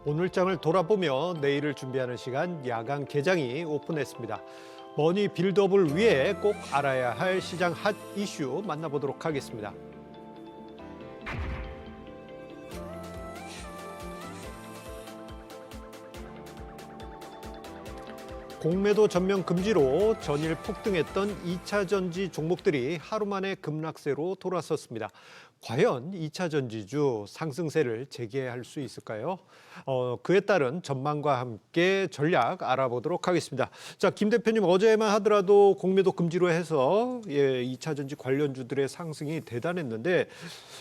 오늘 장을 돌아보며 내일을 준비하는 시간 야간 개장이 오픈했습니다. 머니 빌드업을 위해 꼭 알아야 할 시장 핫 이슈 만나보도록 하겠습니다. 공매도 전면 금지로 전일 폭등했던 2차 전지 종목들이 하루 만에 급락세로 돌아섰습니다. 과연 2차 전지주 상승세를 재개할 수 있을까요? 그에 따른 전망과 함께 전략 알아보도록 하겠습니다. 자, 김 대표님, 어제만 하더라도 공매도 금지로 해서 2차 전지 관련주들의 상승이 대단했는데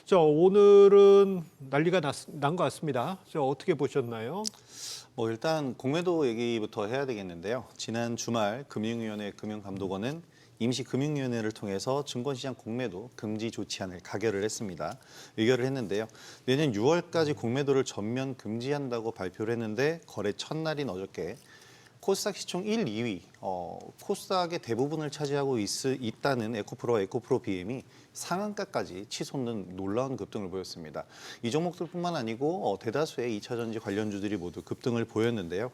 자, 오늘은 난리가 난 것 같습니다. 자, 어떻게 보셨나요? 일단 공매도 얘기부터 해야 되겠는데요. 지난 주말 금융위원회 금융감독원은 임시금융위원회를 통해서 증권시장 공매도 금지 조치안을 가결을 했습니다. 의결을 했는데요. 내년 6월까지 공매도를 전면 금지한다고 발표를 했는데 거래 첫날인 어저께 코스닥 시총 1, 2위, 코스닥의 대부분을 차지하고 있다는 에코프로와 에코프로 BM이 상한가까지 치솟는 놀라운 급등을 보였습니다. 이 종목들뿐만 아니고 대다수의 2차 전지 관련주들이 모두 급등을 보였는데요.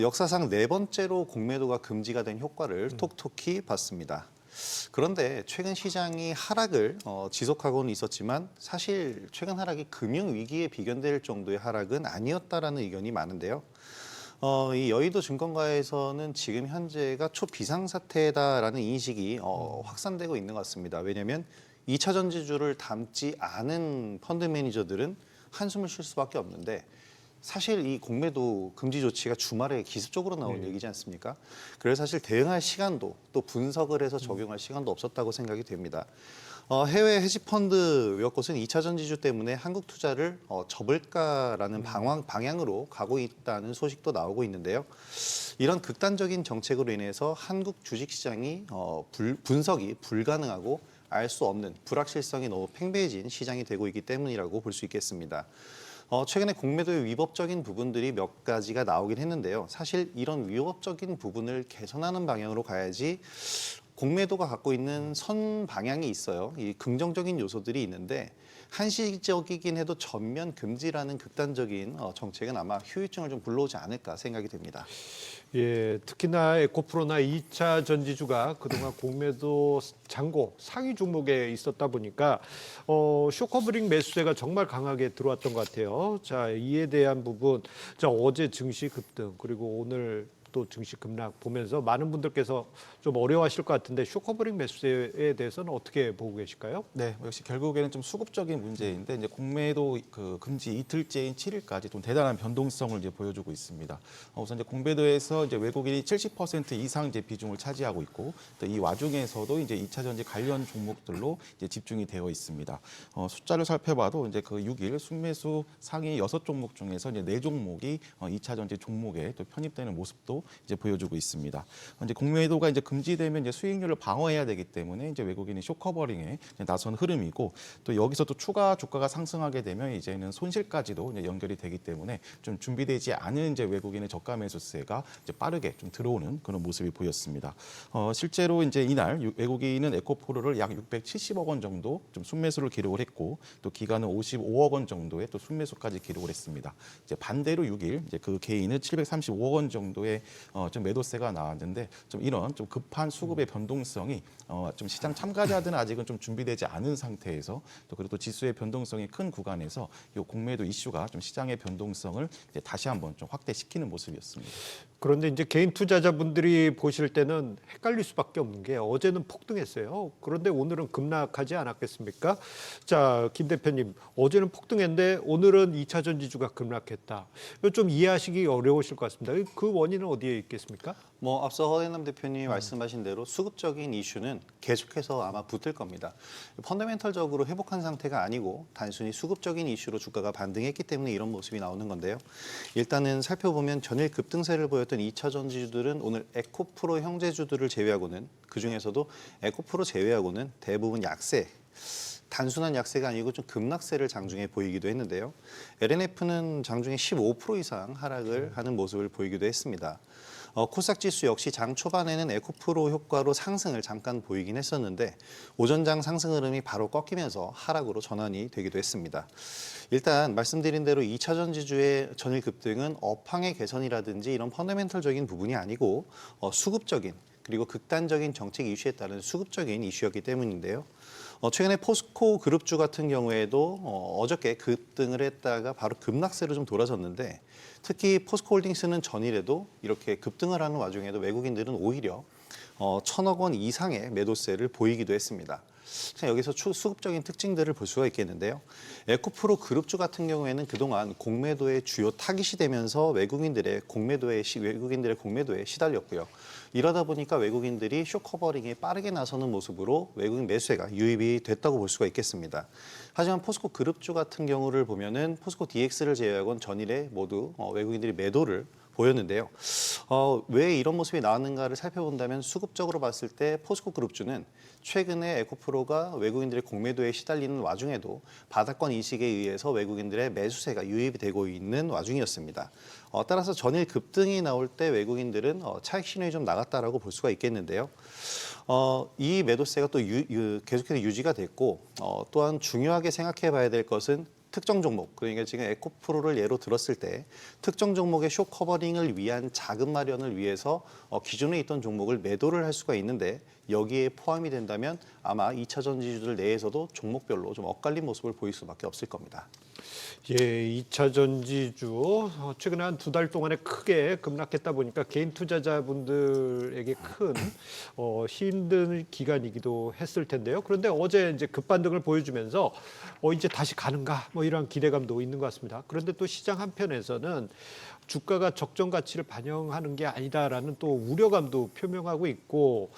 역사상 네 번째로 공매도가 금지가 된 효과를 톡톡히 봤습니다. 그런데 최근 시장이 하락을 지속하고는 있었지만 사실 최근 하락이 금융위기에 비견될 정도의 하락은 아니었다라는 의견이 많은데요. 이 여의도 증권가에서는 지금 현재가 초비상사태다라는 인식이 확산되고 있는 것 같습니다. 왜냐하면 2차 전지주를 담지 않은 펀드 매니저들은 한숨을 쉴 수밖에 없는데 사실 이 공매도 금지 조치가 주말에 기습적으로 나온 얘기지 않습니까? 그래서 사실 대응할 시간도 또 분석을 해서 적용할 시간도 없었다고 생각이 됩니다. 해외 헤지펀드 몇 곳은 2차 전지주 때문에 한국 투자를 접을까라는 방향으로 가고 있다는 소식도 나오고 있는데요. 이런 극단적인 정책으로 인해서 한국 주식시장이 분석이 불가능하고 알 수 없는 불확실성이 너무 팽배해진 시장이 되고 있기 때문이라고 볼 수 있겠습니다. 최근에 공매도의 위법적인 부분들이 몇 가지가 나오긴 했는데요. 사실 이런 위법적인 부분을 개선하는 방향으로 가야지 공매도가 갖고 있는 선 방향이 있어요. 이 긍정적인 요소들이 있는데 한시적이긴 해도 전면 금지라는 극단적인 정책은 아마 후유증을 좀 불러오지 않을까 생각이 됩니다. 예, 특히나 에코프로나 2차 전지주가 그동안 공매도 잔고 상위 종목에 있었다 보니까 쇼커브링 매수세가 정말 강하게 들어왔던 것 같아요. 자, 이에 대한 부분, 자, 어제 증시 급등 그리고 오늘 또 증시 급락 보면서 많은 분들께서 좀 어려워하실 것 같은데 쇼커브링 매수세에 대해서는 어떻게 보고 계실까요? 네, 역시 결국에는 좀 수급적인 문제인데 이제 공매도 금지 이틀째인 7일까지 좀 대단한 변동성을 이제 보여주고 있습니다. 우선 이제 공매도에서 이제 외국인이 70% 이상 이제 비중을 차지하고 있고 또 이 와중에서도 이제 2차 전지 관련 종목들로 이제 집중이 되어 있습니다. 숫자를 살펴봐도 이제 그 6일 순매수 상위 6종목 중에서 이제 4종목이 2차 전지 종목에 또 편입되는 모습도 이제 보여주고 있습니다. 이제 공매도가 이제 금지되면 이제 수익률을 방어해야 되기 때문에 이제 외국인이 쇼커버링에 나선 흐름이고 또 여기서 또 추가 주가가 상승하게 되면 이제는 손실까지도 이제 연결이 되기 때문에 좀 준비되지 않은 이제 외국인의 저가 매수세가 이제 빠르게 좀 들어오는 그런 모습이 보였습니다. 실제로 이제 이날 외국인은 에코프로를 약 670억 원 정도 좀 순매수를 기록을 했고 또 기간은 55억 원 정도의 또 순매수까지 기록을 했습니다. 이제 반대로 6일 이제 그 개인은 735억 원 정도의 좀 매도세가 나왔는데 좀 이런 좀 급한 수급의 변동성이 좀 시장 참가자들은 아직은 좀 준비되지 않은 상태에서 또 그리고 또 지수의 변동성이 큰 구간에서 이 공매도 이슈가 좀 시장의 변동성을 이제 다시 한번 좀 확대시키는 모습이었습니다. 그런데 이제 개인 투자자분들이 보실 때는 헷갈릴 수밖에 없는 게 어제는 폭등했어요. 그런데 오늘은 급락하지 않았겠습니까? 자, 김 대표님, 어제는 폭등했는데 오늘은 2차 전지주가 급락했다. 이거 좀 이해하시기 어려우실 것 같습니다. 그 원인은 어디에 있겠습니까? 앞서 허대남 대표님이 말씀하신 대로 수급적인 이슈는 계속해서 아마 붙을 겁니다. 펀더멘털적으로 회복한 상태가 아니고 단순히 수급적인 이슈로 주가가 반등했기 때문에 이런 모습이 나오는 건데요. 일단은 살펴보면 전일 급등세를 보였던 2차 전지주들은 오늘 에코프로 형제주들을 제외하고는 그중에서도 에코프로 제외하고는 대부분 약세, 단순한 약세가 아니고 좀 급락세를 장중에 보이기도 했는데요. LNF는 장중에 15% 이상 하락을 하는 모습을 보이기도 했습니다. 코스닥 지수 역시 장 초반에는 에코프로 효과로 상승을 잠깐 보이긴 했었는데 오전장 상승 흐름이 바로 꺾이면서 하락으로 전환이 되기도 했습니다. 일단 말씀드린 대로 2차 전지주의 전일 급등은 업황의 개선이라든지 이런 펀더멘털적인 부분이 아니고 수급적인 그리고 극단적인 정책 이슈에 따른 수급적인 이슈였기 때문인데요. 최근에 포스코 그룹주 같은 경우에도 어저께 급등을 했다가 바로 급락세로 좀 돌아섰는데 특히 포스코홀딩스는 전일에도 이렇게 급등을 하는 와중에도 외국인들은 오히려 1,000억 원 이상의 매도세를 보이기도 했습니다. 여기서 수급적인 특징들을 볼 수가 있겠는데요. 에코프로 그룹주 같은 경우에는 그동안 공매도의 주요 타깃이 되면서 외국인들의 공매도에 시달렸고요. 이러다 보니까 외국인들이 숏커버링에 빠르게 나서는 모습으로 외국인 매수세가 유입이 됐다고 볼 수가 있겠습니다. 하지만 포스코 그룹주 같은 경우를 보면은 포스코 DX를 제외하고는 전일에 모두 외국인들이 매도를 보였는데요. 왜 이런 모습이 나왔는가를 살펴본다면 수급적으로 봤을 때 포스코 그룹주는 최근에 에코프로가 외국인들의 공매도에 시달리는 와중에도 바닥권 인식에 의해서 외국인들의 매수세가 유입이 되고 있는 와중이었습니다. 따라서 전일 급등이 나올 때 외국인들은 차익 신호에 좀 나갔다라고 볼 수가 있겠는데요. 이 매도세가 또 계속해서 유지가 됐고 또한 중요하게 생각해 봐야 될 것은 특정 종목, 그러니까 지금 에코프로를 예로 들었을 때 특정 종목의 숏 커버링을 위한 자금 마련을 위해서 기존에 있던 종목을 매도를 할 수가 있는데 여기에 포함이 된다면 아마 2차 전지주들 내에서도 종목별로 좀 엇갈린 모습을 보일 수밖에 없을 겁니다. 예, 2차 전지주 최근에 한 2달 동안에 크게 급락했다 보니까 개인 투자자분들에게 큰 힘든 기간이기도 했을 텐데요. 그런데 어제 이제 급반등을 보여주면서 이제 다시 가는가 뭐 이런 기대감도 있는 것 같습니다. 그런데 또 시장 한편에서는 주가가 적정 가치를 반영하는 게 아니다라는 또 우려감도 표명하고 있고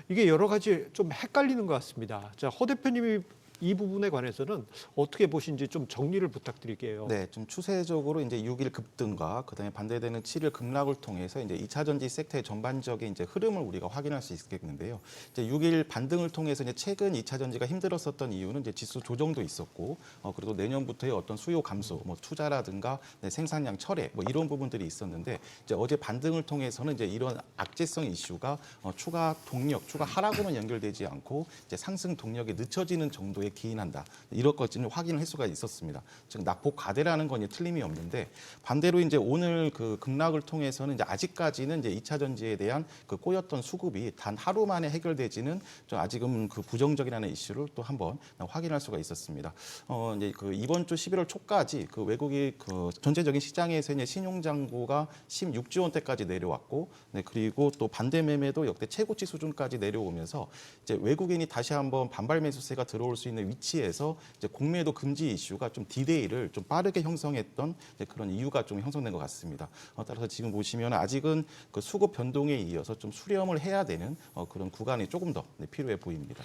이게 여러 가지 좀 헷갈리는 것 같습니다. 자, 허 대표님이 이 부분에 관해서는 어떻게 보신지 좀 정리를 부탁드릴게요. 네, 좀 추세적으로 이제 6일 급등과 그다음에 반대되는 7일 급락을 통해서 이제 2차 전지 섹터의 전반적인 이제 흐름을 우리가 확인할 수 있겠는데요. 이제 6일 반등을 통해서 이제 최근 2차 전지가 힘들었었던 이유는 이제 지수 조정도 있었고, 그리고 내년부터의 어떤 수요 감소, 뭐 투자라든가 생산량 철회, 뭐 이런 부분들이 있었는데 이제 어제 반등을 통해서는 이제 이런 악재성 이슈가 추가 동력, 추가 하락으로는 연결되지 않고 이제 상승 동력이 늦춰지는 정도의 기인한다. 이런 것을 확인을 할 수가 있었습니다. 즉 낙폭 과대라는 건 틀림이 없는데 반대로 이제 오늘 그 급락을 통해서는 이제 아직까지는 이제 2차 전지에 대한 그 꼬였던 수급이 단 하루 만에 해결되지는 좀 아직은 그 부정적이라는 이슈를 또 한번 확인할 수가 있었습니다. 이제 그 이번 주 11월 초까지 그 외국이 그 전체적인 시장에서 이제 신용 잔고가 16조 원대까지 내려왔고, 네, 그리고 또 반대 매매도 역대 최고치 수준까지 내려오면서 이제 외국인이 다시 한번 반발 매수세가 들어올 수 있는 위치에서 이제 공매도 금지 이슈가 좀 디데이를 좀 빠르게 형성했던 그런 이유가 좀 형성된 것 같습니다. 따라서 지금 보시면 아직은 그 수급 변동에 이어서 좀 수렴을 해야 되는 그런 구간이 조금 더 필요해 보입니다.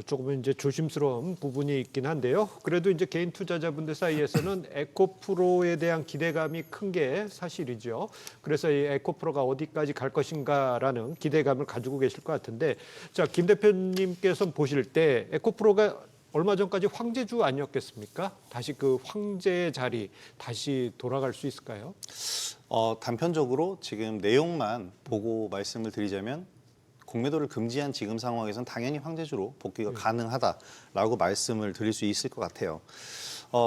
조금은 이제 조심스러운 부분이 있긴 한데요. 그래도 이제 개인 투자자분들 사이에서는 에코프로에 대한 기대감이 큰 게 사실이죠. 그래서 이 에코프로가 어디까지 갈 것인가라는 기대감을 가지고 계실 것 같은데, 자, 김 대표님께서 보실 때 에코프로가 얼마 전까지 황제주 아니었겠습니까? 다시 그 황제의 자리 다시 돌아갈 수 있을까요? 단편적으로 지금 내용만 보고 말씀을 드리자면 공매도를 금지한 지금 상황에서는 당연히 황제주로 복귀가 가능하다라고 말씀을 드릴 수 있을 것 같아요.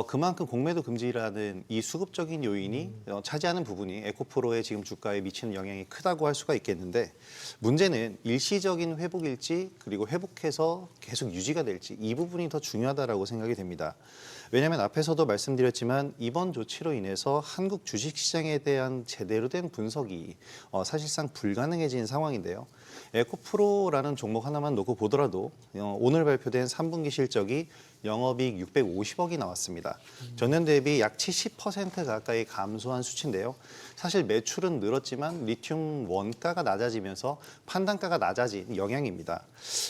그만큼 공매도 금지라는 이 수급적인 요인이 차지하는 부분이 에코프로의 지금 주가에 미치는 영향이 크다고 할 수가 있겠는데 문제는 일시적인 회복일지 그리고 회복해서 계속 유지가 될지 이 부분이 더 중요하다라고 생각이 됩니다. 왜냐하면 앞에서도 말씀드렸지만 이번 조치로 인해서 한국 주식시장에 대한 제대로 된 분석이 사실상 불가능해진 상황인데요. 에코프로라는 종목 하나만 놓고 보더라도 오늘 발표된 3분기 실적이 영업이익 650억이 나왔습니다. 전년 대비 약 70% 가까이 감소한 수치인데요. 사실 매출은 늘었지만 리튬 원가가 낮아지면서 판단가가 낮아진 영향입니다.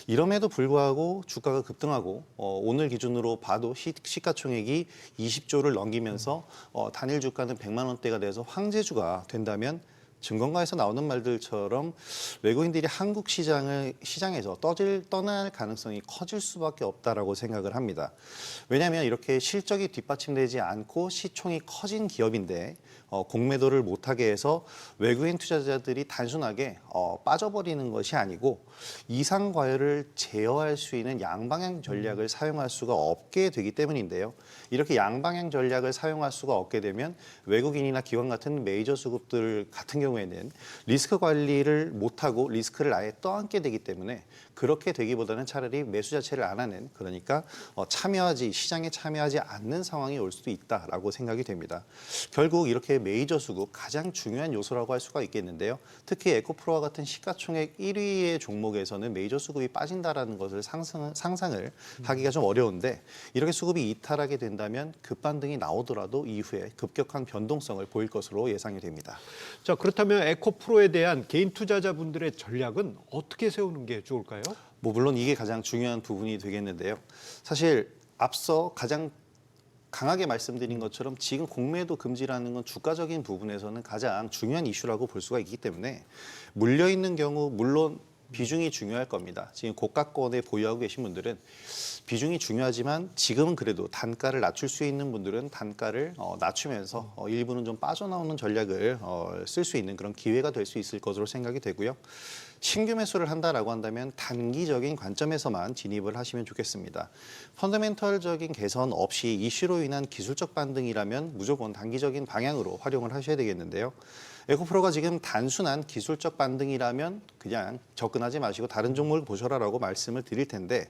이럼에도 불구하고 주가가 급등하고 오늘 기준으로 봐도 시가총액이 20조를 넘기면서 단일 주가는 100만 원대가 돼서 황제주가 된다면 증권가에서 나오는 말들처럼 외국인들이 한국 시장에서 떠날 가능성이 커질 수밖에 없다라고 생각을 합니다. 왜냐하면 이렇게 실적이 뒷받침되지 않고 시총이 커진 기업인데 공매도를 못하게 해서 외국인 투자자들이 단순하게 빠져버리는 것이 아니고 이상 과열을 제어할 수 있는 양방향 전략을 사용할 수가 없게 되기 때문인데요. 이렇게 양방향 전략을 사용할 수가 없게 되면 외국인이나 기관 같은 메이저 수급들 같은 경우에는 리스크 관리를 못하고 리스크를 아예 떠안게 되기 때문에 그렇게 되기보다는 차라리 매수 자체를 안 하는, 그러니까 시장에 참여하지 않는 상황이 올 수도 있다라고 생각이 됩니다. 결국 이렇게 메이저 수급 가장 중요한 요소라고 할 수가 있겠는데요. 특히 에코프로와 같은 시가총액 1위의 종목에서는 메이저 수급이 빠진다라는 것을 상상을 하기가 좀 어려운데, 이렇게 수급이 이탈하게 된다면 급반등이 나오더라도 이후에 급격한 변동성을 보일 것으로 예상이 됩니다. 자, 그렇다면 에코프로에 대한 개인 투자자분들의 전략은 어떻게 세우는 게 좋을까요? 물론 이게 가장 중요한 부분이 되겠는데요. 사실 앞서 가장 강하게 말씀드린 것처럼 지금 공매도 금지라는 건 주가적인 부분에서는 가장 중요한 이슈라고 볼 수가 있기 때문에 물려 있는 경우 물론 비중이 중요할 겁니다. 지금 고가권에 보유하고 계신 분들은 비중이 중요하지만 지금은 그래도 단가를 낮출 수 있는 분들은 단가를 낮추면서 일부는 좀 빠져나오는 전략을 쓸 수 있는 그런 기회가 될 수 있을 것으로 생각이 되고요. 신규 매수를 한다라고 한다면 단기적인 관점에서만 진입을 하시면 좋겠습니다. 펀더멘털적인 개선 없이 이슈로 인한 기술적 반등이라면 무조건 단기적인 방향으로 활용을 하셔야 되겠는데요. 에코프로가 지금 단순한 기술적 반등이라면 그냥 접근하지 마시고 다른 종목을 보셔라라고 말씀을 드릴 텐데,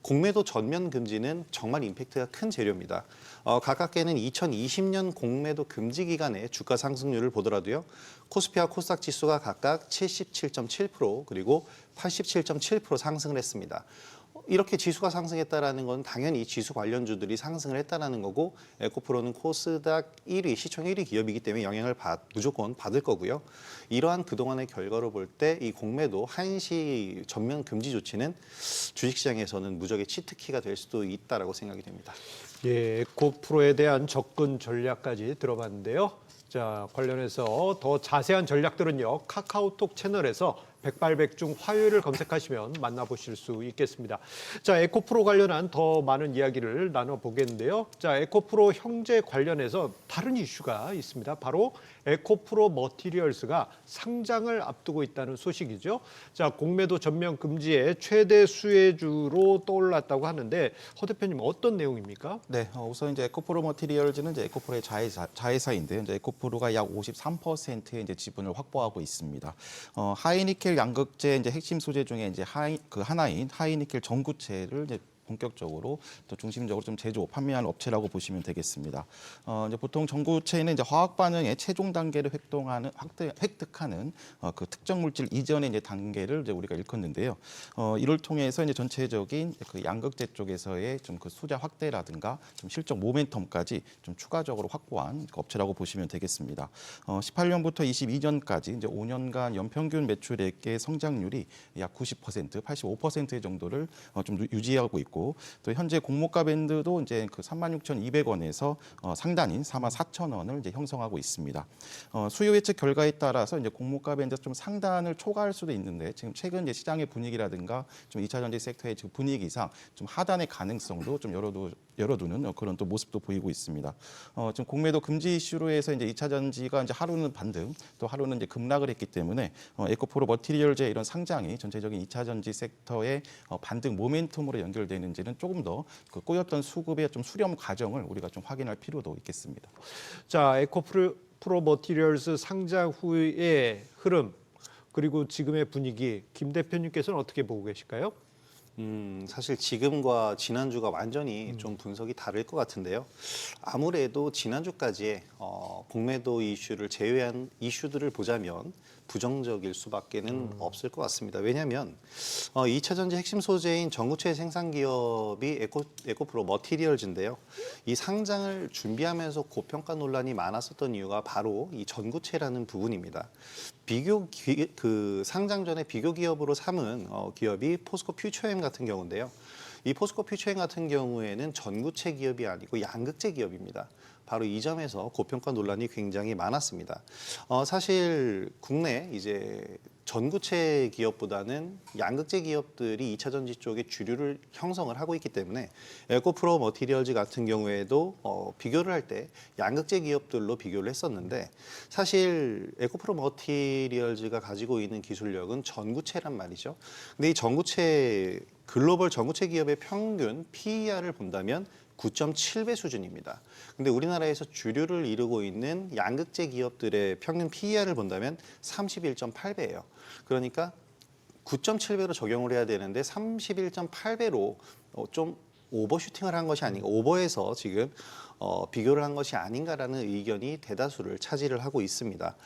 공매도 전면 금지는 정말 임팩트가 큰 재료입니다. 가깝게는 2020년 공매도 금지 기간의 주가 상승률을 보더라도요. 코스피와 코스닥 지수가 각각 77.7% 그리고 87.7% 상승을 했습니다. 이렇게 지수가 상승했다라는 건 당연히 지수 관련주들이 상승을 했다라는 거고, 에코프로는 코스닥 1위, 시총 1위 기업이기 때문에 영향을 무조건 받을 거고요. 이러한 그동안의 결과로 볼 때 이 공매도 한시 전면 금지 조치는 주식시장에서는 무적의 치트키가 될 수도 있다라고 생각이 됩니다. 예, 에코프로에 대한 접근 전략까지 들어봤는데요. 자, 관련해서 더 자세한 전략들은요, 카카오톡 채널에서 백발백중 화요일을 검색하시면 만나보실 수 있겠습니다. 자, 에코프로 관련한 더 많은 이야기를 나눠보겠는데요. 자, 에코프로 형제 관련해서 다른 이슈가 있습니다. 바로 에코프로 머티리얼스가 상장을 앞두고 있다는 소식이죠. 자, 공매도 전면 금지의 최대 수혜주로 떠올랐다고 하는데, 허 대표님 어떤 내용입니까? 네, 우선 이제 에코프로 머티리얼즈는 이제 에코프로의 자회사인데요. 이제 에코프로가 약 53%의 이제 지분을 확보하고 있습니다. 하이니켈 양극재 이제 핵심 소재 중에 이제 하나인 하이니켈 전구체를 이제 본격적으로 또 중심적으로 좀 제조, 판매하는 업체라고 보시면 되겠습니다. 이제 보통 전구체는 이제 화학 반응의 최종 단계를 획득하는 그 특정 물질 이전의 이제 단계를 이제 우리가 일컫는데요. 이를 통해서 이제 전체적인 그 양극재 쪽에서의 좀 그 수자 확대라든가 좀 실적 모멘텀까지 좀 추가적으로 확보한 그 업체라고 보시면 되겠습니다. 18년부터 22년까지 이제 5년간 연평균 매출액의 성장률이 약 90%, 85% 정도를 좀 유지하고 있고, 또 현재 공모가 밴드도 이제 그 36,200원에서 상단인 44,000원을 이제 형성하고 있습니다. 수요 예측 결과에 따라서 이제 공모가 밴드 좀 상단을 초과할 수도 있는데, 지금 최근 이제 시장의 분위기라든가 좀 2차 전지 섹터의 지금 분위기상 좀 하단의 가능성도 좀 열어두는 그런 또 모습도 보이고 있습니다. 지금 공매도 금지 이슈로 해서 이제 2차 전지가 이제 하루는 반등, 또 하루는 이제 급락을 했기 때문에 에코프로 머티리얼즈의 이런 상장이 전체적인 2차 전지 섹터의 반등 모멘텀으로 연결되는지는 조금 더 그 꼬였던 수급의 좀 수렴 과정을 우리가 좀 확인할 필요도 있겠습니다. 자, 에코프로 머티리얼스 상장 후의 흐름, 그리고 지금의 분위기, 김 대표님께서는 어떻게 보고 계실까요? 사실 지금과 지난주가 완전히 좀 분석이 다를 것 같은데요. 아무래도 지난주까지의 공매도 이슈를 제외한 이슈들을 보자면 부정적일 수밖에는 없을 것 같습니다. 왜냐하면 2차 전지 핵심 소재인 전구체 생산 기업이 에코프로 머티리얼즈인데요. 이 상장을 준비하면서 고평가 논란이 많았었던 이유가 바로 이 전구체라는 부분입니다. 그 상장 전에 비교 기업으로 삼은 기업이 포스코 퓨처엠 같은 경우인데요. 이 포스코 퓨처엠 같은 경우에는 전구체 기업이 아니고 양극재 기업입니다. 바로 이 점에서 고평가 논란이 굉장히 많았습니다. 사실 국내 이제 전구체 기업보다는 양극재 기업들이 2차 전지 쪽에 주류를 형성을 하고 있기 때문에 에코프로 머티리얼즈 같은 경우에도 비교를 할 때 양극재 기업들로 비교를 했었는데 사실 에코프로 머티리얼즈가 가지고 있는 기술력은 전구체란 말이죠. 근데 이 전구체 글로벌 전구체 기업의 평균 PER을 본다면 9.7배 수준입니다. 근데 우리나라에서 주류를 이루고 있는 양극재 기업들의 평균 PER을 본다면 31.8배예요. 그러니까 9.7배로 적용을 해야 되는데 31.8배로 좀 오버슈팅을 한 것이 아닌가, 오버해서 지금 비교를 한 것이 아닌가라는 의견이 대다수를 차지를 하고 있습니다.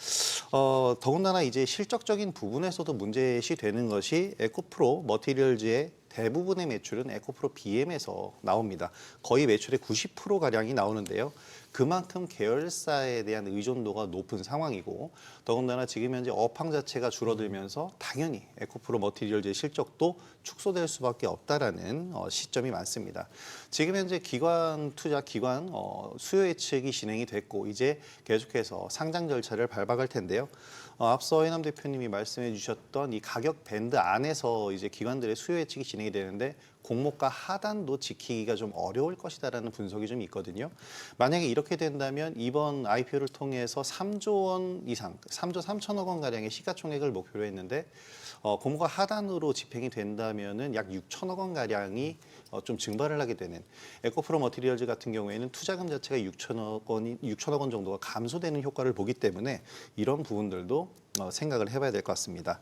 더군다나 이제 실적적인 부분에서도 문제시 되는 것이 에코프로 머티리얼즈의 대부분의 매출은 에코프로 BM에서 나옵니다. 거의 매출의 90%가량이 나오는데요. 그만큼 계열사에 대한 의존도가 높은 상황이고 더군다나 지금 현재 업황 자체가 줄어들면서 당연히 에코프로 머티리얼즈의 실적도 축소될 수밖에 없다라는 시점이 많습니다. 지금 현재 기관 수요 예측이 진행이 됐고 이제 계속해서 상장 절차를 밟아갈 텐데요. 앞서 해남 대표님이 말씀해 주셨던 이 가격 밴드 안에서 이제 기관들의 수요 예측이 진행이 되는데 공모가 하단도 지키기가 좀 어려울 것이다라는 분석이 좀 있거든요. 만약에 이렇게 된다면 이번 IPO를 통해서 3조 원 이상, 3조 3천억 원 가량의 시가총액을 목표로 했는데 공모가 하단으로 집행이 된다면은 약 6천억 원 가량이 좀 증발을 하게 되는 에코프로 머티리얼즈 같은 경우에는 투자금 자체가 6천억 원 정도가 감소되는 효과를 보기 때문에 이런 부분들도 생각을 해봐야 될 것 같습니다.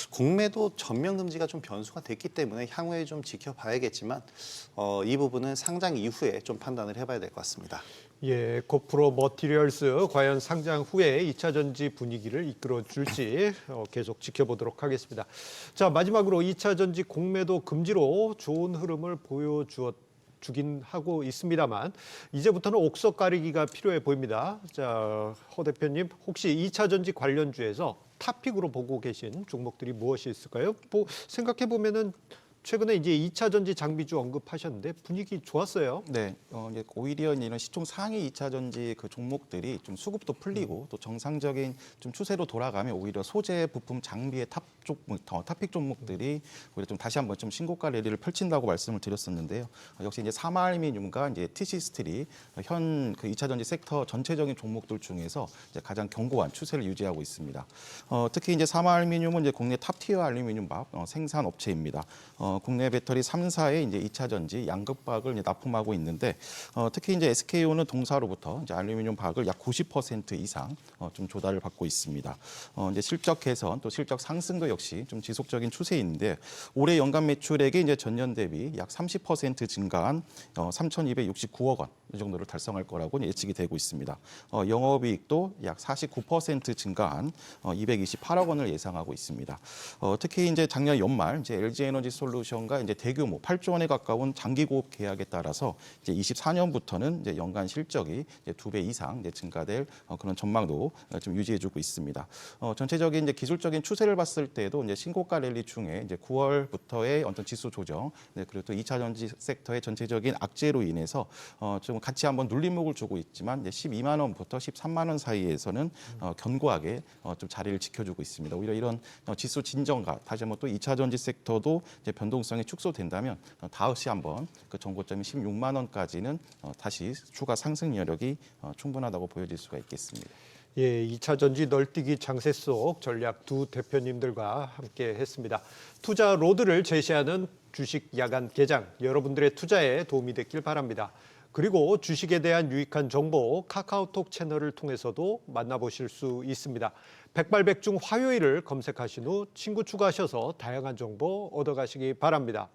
공매도 전면 금지가 좀 변수가 됐기 때문에 향후에 좀 지켜봐야겠지만 이 부분은 상장 이후에 좀 판단을 해봐야 될 것 같습니다. 예, 에코프로 머티리얼스 과연 상장 후에 2차 전지 분위기를 이끌어 줄지 계속 지켜보도록 하겠습니다. 자, 마지막으로 2차 전지 공매도 금지로 좋은 흐름을 보여주긴 하고 있습니다만 이제부터는 옥석 가리기가 필요해 보입니다. 자, 허 대표님 혹시 2차 전지 관련주에서 탑픽으로 보고 계신 종목들이 무엇이 있을까요? 생각해 보면은 최근에 이제 2차 전지 장비주 언급하셨는데 분위기 좋았어요. 네, 이제 오히려 이런 시총 상위 2차 전지 그 종목들이 좀 수급도 풀리고 또 정상적인 좀 추세로 돌아가면 오히려 소재, 부품, 장비의 탑픽 종목들이 오히려 좀 다시 한번 좀 신고가 랠리를 펼친다고 말씀을 드렸었는데요. 역시 이제 사마알루미늄과 이제 TC 스틸이 현 그 2차 전지 섹터 전체적인 종목들 중에서 이제 가장 견고한 추세를 유지하고 있습니다. 특히 이제 사마알루미늄은 이제 국내 탑티어 알루미늄밥 생산 업체입니다. 국내 배터리 3사의 이제 2차 전지 양극박을 이제 납품하고 있는데 특히 이제 SK온은 동사로부터 이제 알루미늄 박을 약 90% 이상 좀 조달을 받고 있습니다. 이제 실적 개선 또 실적 상승도 역시 좀 지속적인 추세인데 올해 연간 매출액이 이제 전년 대비 약 30% 증가한 3,269억 원 이 정도를 달성할 거라고 예측이 되고 있습니다. 영업이익도 약 49% 증가한 228억 원을 예상하고 있습니다. 특히 이제 작년 연말 이제 LG에너지솔루션과 이제 대규모 8조 원에 가까운 장기 고업 계약에 따라서 이제 24년부터는 이제 연간 실적이 이제 2배 이상 이제 증가될 그런 전망도 좀 유지해주고 있습니다. 전체적인 이제 기술적인 추세를 봤을 때도 이제 신고가 랠리 중에 이제 9월부터의 어떤 지수 조정, 그리고 또 2차 전지 섹터의 전체적인 악재로 인해서 좀 같이 한번 눌림목을 주고 있지만 이제 12만 원부터 13만 원 사이에서는 견고하게 좀 자리를 지켜주고 있습니다. 오히려 이런 지수 진정과 다시 한번 또 2차 전지 섹터도 이제 변동성이 축소된다면 다시 한번 그 전고점이 16만 원까지는 다시 추가 상승 여력이 충분하다고 보여질 수가 있겠습니다. 예, 2차 전지 널뛰기 장세 속 전략 두 대표님들과 함께 했습니다. 투자 로드를 제시하는 주식 야간 개장, 여러분들의 투자에 도움이 됐길 바랍니다. 그리고 주식에 대한 유익한 정보 카카오톡 채널을 통해서도 만나보실 수 있습니다. 백발백중 화요일을 검색하신 후 친구 추가하셔서 다양한 정보 얻어가시기 바랍니다.